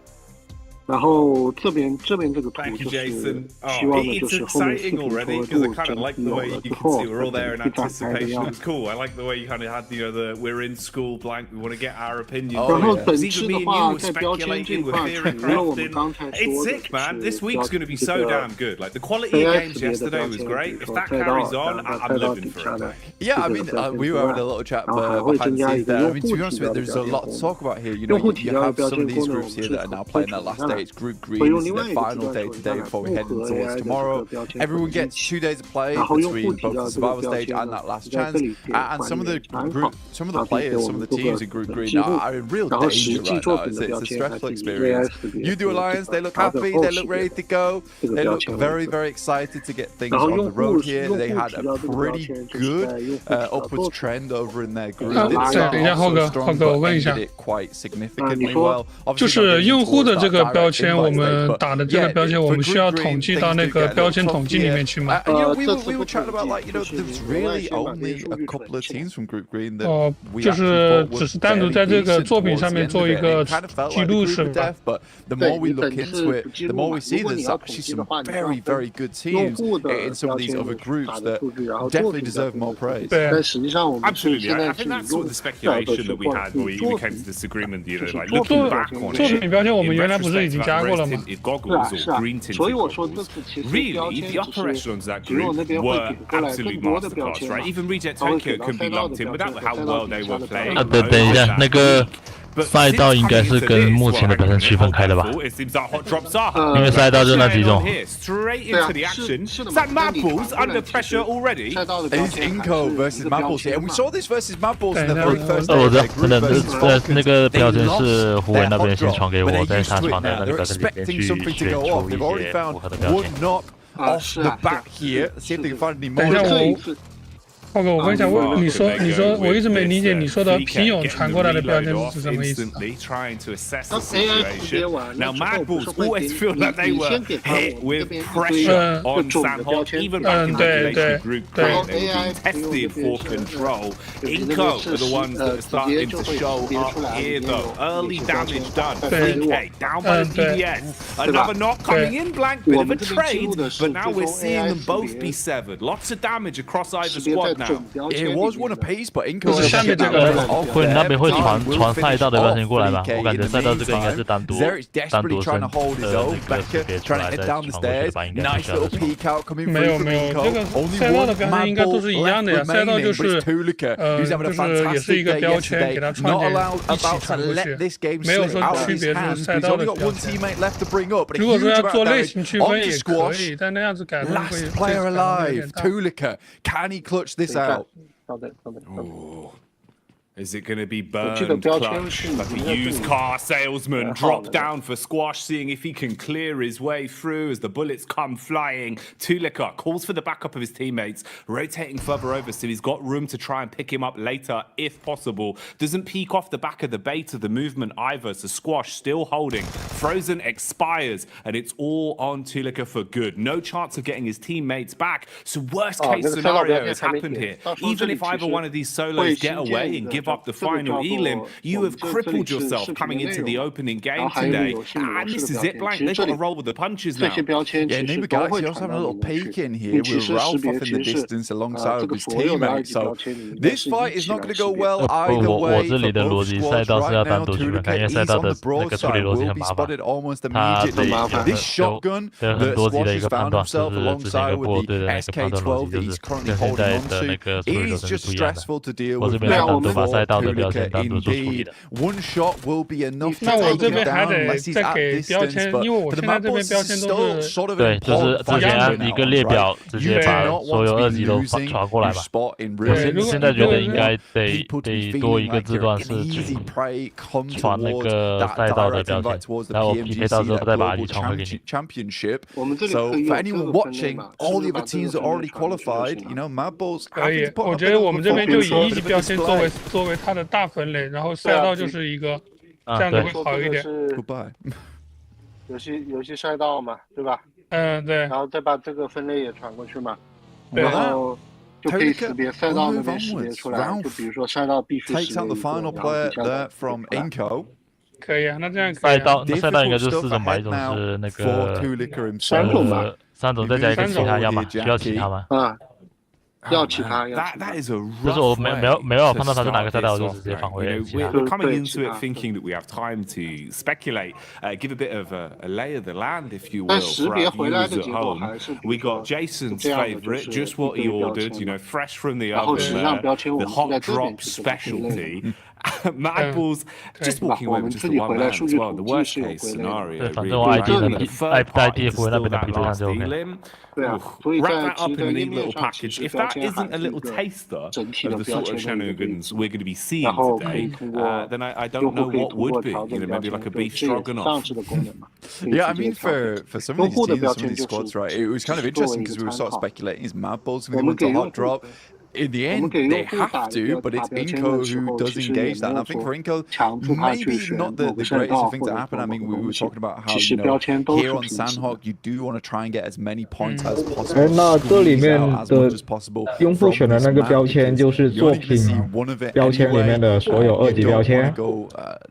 然后这边这个图 Thank you, 就是 Jason. 希望呢 It's 就是后面视 exciting 频 already 和 because I 录 kind 整 of like 体 the 了 way you 之 can 后 see we're all there in 可以展开的 anticipation. 样 It's 子。 cool. I like the way you kind of had the we're in school blank. We want to get our opinions. 然后 Because 本 either 次 me 的 and 话 you were 在标签这 speculating, 块 we're 除 theory 了我们 crafting. 刚才 It's 说的 sick, man. 就 This 是 week's 标 going to be 这 so 个 damn good. Like the quality of AI games 级别的 yesterday 标 was 签， great. 比 If 如说 that 赛道 carries 然 on, 后 I'm 赛道 living 底 for 下 it. 的 Yeah, I 这个 mean, 标签 we 之 were 外 having a little chat 然后还会 behind 增 the 加一 scenes 个 there. 用 I mean, 户 to be 提 honest 交 with 的 you, there's 标 a lot to 签。 talk about here. You 用 know, 户 you 提交的 have 标 some of 签 these 功能 groups here 是 that are 可 now 会 playing 体 their last 现的 day. It's Group 会 Green. 用 This 另 is 外 their 一个计 final 算 day 手机 today 来 before we 复 head 合 towards AI 的这 tomorrow. 个标签 Everyone 和编 gets 辑， 2 days of play 然后用户 between 提 both 交 the 这个 survival 标 stage 签 and 呢， that last 在这 chance. 里可以 And 管 some of 理 the 参考， some of 然 the 后并且 players, 我 some of 们 the 做个 teams in Group 本 Green 记录， are in real 然后 danger 实际 right 作 now. 品 It's 的 a 标签它 stressful 是以 experience. AI 识别 You do 和这 Alliance, 个 they look 调整 happy, 后 they 识 look 别 ready to go. 这个 They 标 look 签为 very, 准。 very excited to get things 然后 on 用 the 户 road here. 用 They 户 had 提 a 交这个标 pretty 签，就是 good 在用户提交 upwards 作品 trend over in their group. 呃 Didn't 拉 start 一下 off so 浩哥， strong, 浩哥， but 我问一 ended 下， it quite 啊，你 significantly 说 well. 就 Obviously, not 是 getting 用户 towards 的这 that 个标标签，我们打的这个标签，我们需要统计到那个标签统计里面去吗？ We were chatting about like there's really only a couple of teams from Group Green that we 就是只是单独在这个作品上面做一个记录是吧？ But the more we look into it, the more we see there's actually some very, very good teams in some of these other groups that definitely deserve more praise. Absolutely, I think that's sort of the speculation that we had when we came to this agreement. You know, like looking back on it, 作品标签我们原来不是已经加过了吗？ goggles or green tinted goggles. Really, the upper echelons of that group were absolute masterclass, right? Even Reject Tokyo couldn't be lumped in without how well they were playing. 等一下，那个赛道应该是跟目前的表现区分开的吧？因为赛道就那几种。 Straight into the action. Is that Madballs under pressure already? It's Inco versus Madballs here, and we saw this versus Madballs in the very first. 我知道，真的，那个标签是胡伟那边先传给我，在他传的那个标签里面去选出一些符合的标签。 Off the back here, see if they can find any more. 等一下浩哥，我问一下，你说，我一直没理解你说的平勇传过来的标签是什么意思？ Now Madballs always feel like they were hit with pressure on Sandhawk, even back in the regulation group play, they were being tested for control. Inco are the ones that are starting to show up here though. Early damage done. 3K down by the DBS. Another knock coming in blank, bit of a trade, but now we're seeing them both be severed. Lots of damage across either squad now. It was one apiece, but Inco 就是下面这个会那边会传赛道的标签过来吧？我感觉赛道这个应该是单独升的那个识别出来再传过去的吧？应该是需要的。没有，这个赛道的标签应该都是一样的呀。赛道就是就是也是一个标签，给它串联一起传过去，没有说区别是赛道的标签。如果说要做类型区分也可以，但那样子改动会有点大。 Can he clutch this out? Is it going to be burned clutch like a used car salesman? Drop down for Squash, seeing if he can clear his way through as the bullets come flying. Tulika calls for the backup of his teammates, rotating further over so he's got room to try and pick him up later if possible. Doesn't peek off the back of the bait of the movement either, so Squash still holding. Frozen expires and it's all on Tulika for good. No chance of getting his teammates back. So worst case scenario has happened here. Even if either one of these solos get away and give up the final elim, you have crippled yourself coming into the opening game today. And this is it, Blank. They've got to roll with the punches now. Yeah, Neighbor Galaxy also having a little peek in here with Ralph off in the distance alongside his teammates. So this fight is not going to go well either way. 我这里的逻辑赛道是要单独区分开，因为赛道的那个处理逻辑很麻烦。它对很多级的一个判断，就是之前一个波对的那个判断逻辑，就是跟现在的那个处理逻辑是不一样的。我这边单独把赛道的标签单独做处理的。那我这边还得再给标签，因为我现在这边标签都是对，就是之前按一个列表直接把所有2级都传过来吧。我现在觉得应该得多一个字段是传那个赛道的标签，然后我匹配到之后再把ID传回给你。So for anyone watching, all the other teams are already qualified. You know, Madballs. 可以，我觉得我们这边就以1级标签作为它的大分类，然后赛道就是一个，这样子会好一点。Goodbye。游戏赛道嘛，对吧？对。然后再把这个分类也传过去嘛，然后就可以识别赛道那边识别出来，就比如说赛道必须识别一个，然后底下的。可以啊，那这样可以、啊。赛道应该就4种吧，一种是那个3种吧，3种再加一个其他，要吗？需要其他吗？要其他，就是我没办法判断它是哪个赛道，我就直接返回其他。We're coming into it thinking that we have time to speculate, give a bit of a lay of the land, if you will, for our viewers at home. We got Jason's favourite, just what he ordered, you know, fresh from the oven, the hot drop specialty. Madballs just walking away with just the one man as well. The worst case scenario. 反正我 ID 回那边的匹配上就 OK。 Wrap that up in a neat little package. If that isn't a little taster of the sort of shenanigans we're going to be seeing today, then I don't know what would be. You know, maybe like a beef stroganoff. Yeah, I mean, for some of these teams, some of these squads, right, it was kind of interesting because we were sort of speculating, is Madballs going to go into hot drop? in the end, they have to, but it's Inco who does engage that. And I think for Inco, maybe not the greatest thing to happen. I mean, we were talking about how, here on Sandhawk, you do want to try and get as many points as possible. 那这里面的用户选的那个标签就是作品标签里面的所有2级标签。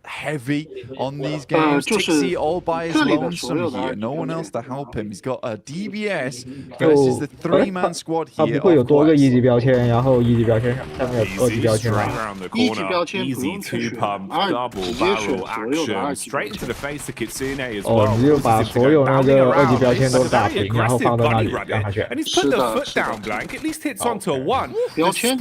Heavy on these games. Tixi all by his lonesome here. No one else to help him. He's got a DBS versus the 3-man squad here. 它不会有多个1级标签，然后1级标签上面有2级标签吗？1级标签不用去选，2直接选所有的2级标签。哦，你就把所有那个2级标签都打平，然后放到那里让他选。是的，是的。At least hits onto one. 标签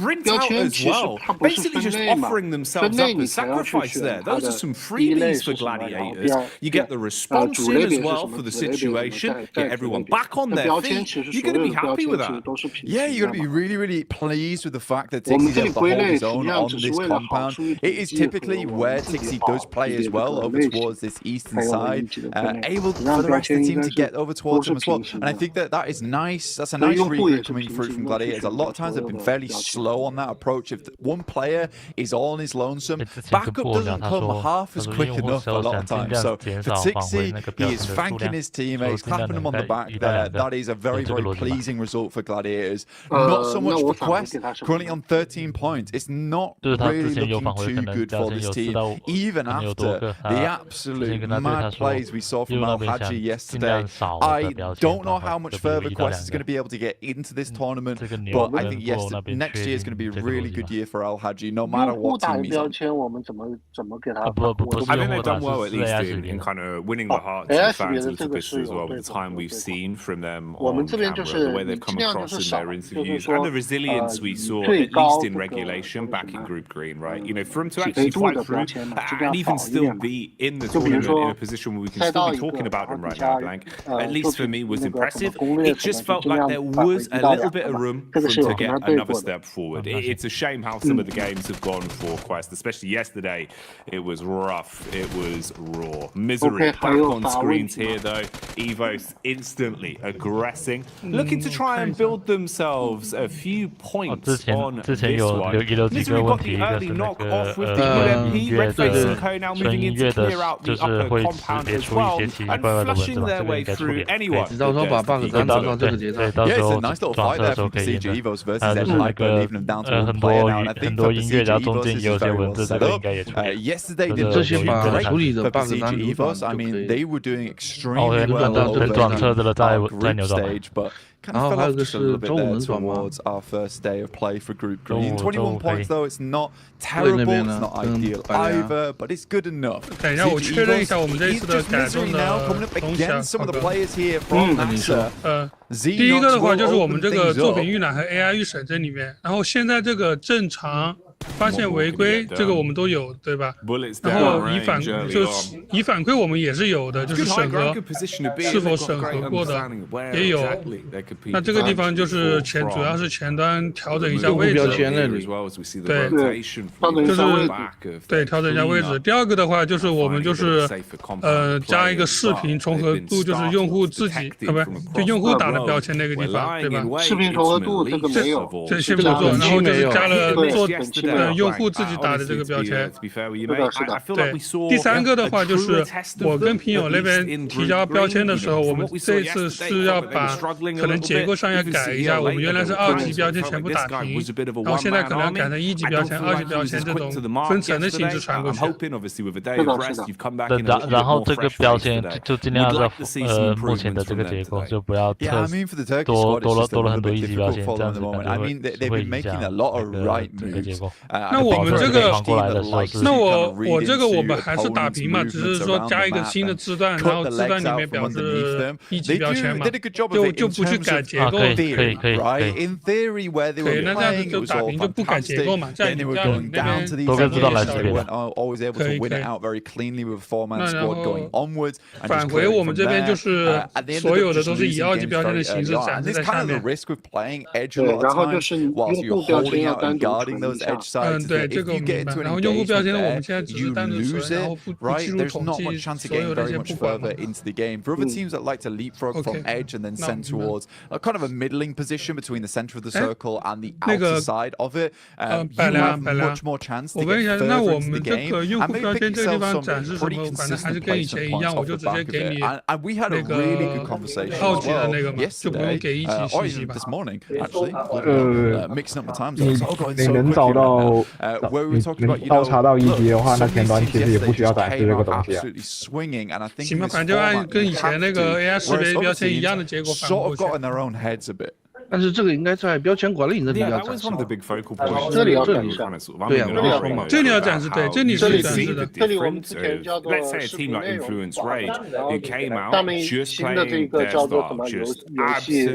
其实它不是分类嘛，分类你才要去选它的freebies for gladiators. You get the response in as well for the situation. Get everyone back on their feet. You're going to be happy with that. Yeah, you're going to be really, really pleased with the fact that Tixi's able to hold his own on this compound. It is typically where Tixi does play as well, over towards this eastern side, able for the rest of the team to get over towards him as well. And I think that is nice. That's a nice read coming through from Gladiators. A lot of times they've been fairly slow on that approach. If one player is all on his lonesome, backup doesn't come half as quick enough a lot of times. So for Tixi, he is thanking his teammates, clapping them on the back there. That is a very, very pleasing result for Gladiators. Not so much for Quest, currently on 13 points. It's not really looking too good for this team, even after the absolute mad plays we saw from Al-Haji yesterday. I don't know how much further Quest is going to be able to get into this tournament, but I think yes, next year is going to be a really good year for Al-Haji, no matter what team he's on. I think they've done well, at least in kind of winning the hearts of the fans a little bit as well, with the time we've seen from them on camera, the way they've come across in their interviews, and the resilience we saw, at least in regulation, back in Group Green, right? You know, for them to actually fight through and even still be in the tournament in a position where we can still be talking about them right now, Blank, at least for me, was impressive. It just felt like there was a little bit of room for them to get another step forward. It's a shame how some of the games have gone for Quest, especially yesterday. It was rough. It was raw. Misery back on screens here, though. Evos instantly aggressing, looking to try and build themselves a few points on this one. Misery got the early knock off with the UMP. Redface and Co now moving in to clear out the upper compound as well and flushing their way through anyone. Yeah, it's a nice little fight there from Siege Evos versus Edge, leaving them down to one player now. And I think for Siege Evos, this is very well set up. Yesterday didn't look too great for Siege Evos. I mean, they were doing extremely well over the group stage, but kind of fell off just a little bit there towards our first day of play for Group Green. 21 points though, it's not terrible, it's not ideal either, but it's good enough. It's just Misery now coming up against some of the players here from NASA. 第一个的话就是我们这个作品预览和 AI 预审这里面，然后现在这个正常发现违规，这个我们都有，对吧？然后以反馈我们也是有的，就是审核是否审核过的也有。那这个地方就是主要是前端调整一下位置，对，就是对调整一下位置。第二个的话就是我们就是加一个视频重合度，就是用户自己不是就用户打的标签那个地方，对吧？视频重合度这个没有，这先不做，然后就是加了做用户自己打的这个标签。对，第三个的话就是我跟平友那边提交标签的时候，我们这一次是要把可能结构上要改一下，我们原来是2级标签全部打平，然后现在可能要改成1级标签、2级标签这种分层的形式传过去。然后这个标签就尽量按照目前的这个结构，就不要多了很多1级标签，这样子可能会影响这个结构。那我们这个，那我这个我们还是打平嘛，只是说加一个新的字段，然后字段里面表示1级标签嘛，就不去改结构。可以，那这样子就打平就不改结构嘛，这样那边多个字段来区别。可以。那然后返回我们这边就是所有的都是以2级标签的形式展示在下面。对，然后就是用户标签要单独存一下。sides. If you get into an engagement there, you lose it, right? There's not much chance of getting very much further into the game. For other teams that like to leapfrog from edge and then send towards a kind of a middling position between the center of the circle and the outer side of it, you have much more chance to get further into the game and maybe pick yourself some pretty consistent placement points off the back of it. And we had a really good conversation as well yesterday, or even this morning, actually, mixing up my time zones.你能找到 where we were talking about, 倒查到1级的话，那前端其实也不需要展示这个东西啊。 swinging, and I think 行吧，反正就按跟以前那个 AI 识别标签一样的结果反过去。 sort of got in their own heads a bit. 但是这个应该在标签管理里面要展示。这里要展示，对呀，这里要展示，对，这里是展示的。这里我们之前叫做视频内容，然后下面新的这个叫做什么游戏？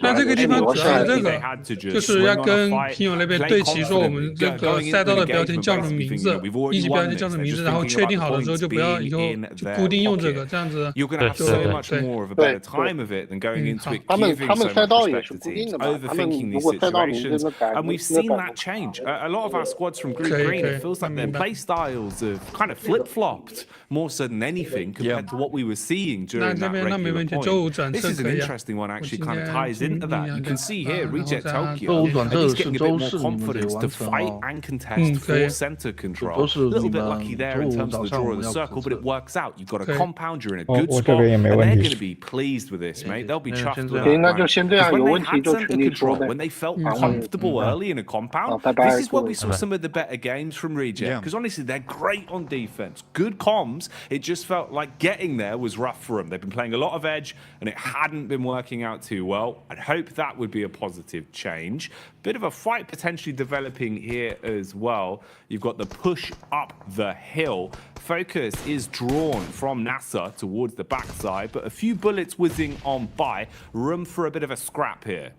那这个地方主要这个就是要跟听友那边对齐，说我们这个赛道的标签叫什么名字，一级标签叫什么名字，然后确定好了之后就不要以后就固定用这个，这样子。对。他们赛道也是固定的嘛，他们如果赛道名字那改， and we've seen that change. A lot of our squads from Green, it feels like their play styles have kind of flip-flopped more so than anything compared to what we were seeing during that regular point. This is an interesting one, actually kind of ties into that. You can see here, Reject Tokyo, he's getting a bit more confidence to fight and contest for center control. A little bit lucky there in terms of the draw of the circle, but it works out. You've got a compound, you're in a good spot, and they're going to be pleased with this, mate. They'll be chuffed with that. Because when they had center control, when they felt comfortable early in a compound, this is where we saw some of the better games from Reject. Because honestly, they're great on defense, good comms. It just felt like getting there was rough for them. They've been playing a lot of edge, and it hadn't been working out too well. I'd hope that would be a positive change. Bit of a fight potentially developing here as well. You've got the push up the hill. Focus is drawn from NASA towards the backside, but a few bullets whizzing on by. Room for a bit of a scrap here.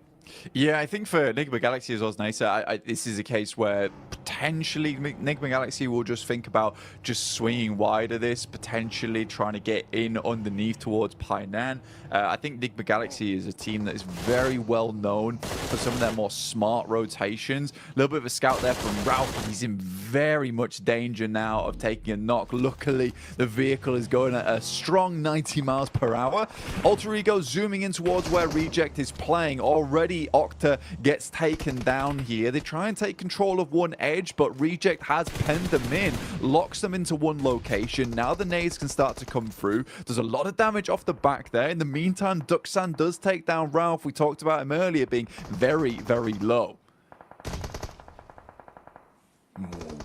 Yeah, I think for Enigma Galaxy as well as Nasa, this is a case where potentially Enigma Galaxy will just think about just swinging wide of this, potentially trying to get in underneath towards Painan. I think Enigma Galaxy is a team that is very well known for some of their more smart rotations. A little bit of a scout there from Ralph. He's in very much danger now of taking a knock. Luckily, the vehicle is going at a strong 90 miles per hour. Alter Ego zooming in towards where Reject is playing. Already, Octa gets taken down here. They try and take control of one edge, but Reject has penned them in, locks them into one location. Now the nades can start to come through. There's a lot of damage off the back there. In the meantime, Duxan does take down Ralph. We talked about him earlier being very, very low.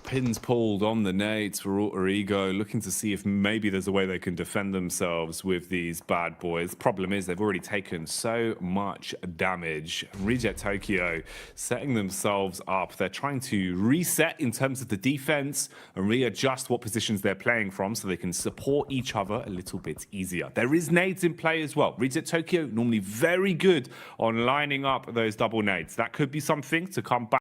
Pins pulled on the nades for Alter Ego, looking to see if maybe there's a way they can defend themselves with these bad boys. Problem is they've already taken so much damage. Reject Tokyo setting themselves up. They're trying to reset in terms of the defense and readjust what positions they're playing from so they can support each other a little bit easier. There is nades in play as well. Reject Tokyo normally very good on lining up those double nades. That could be something to come back.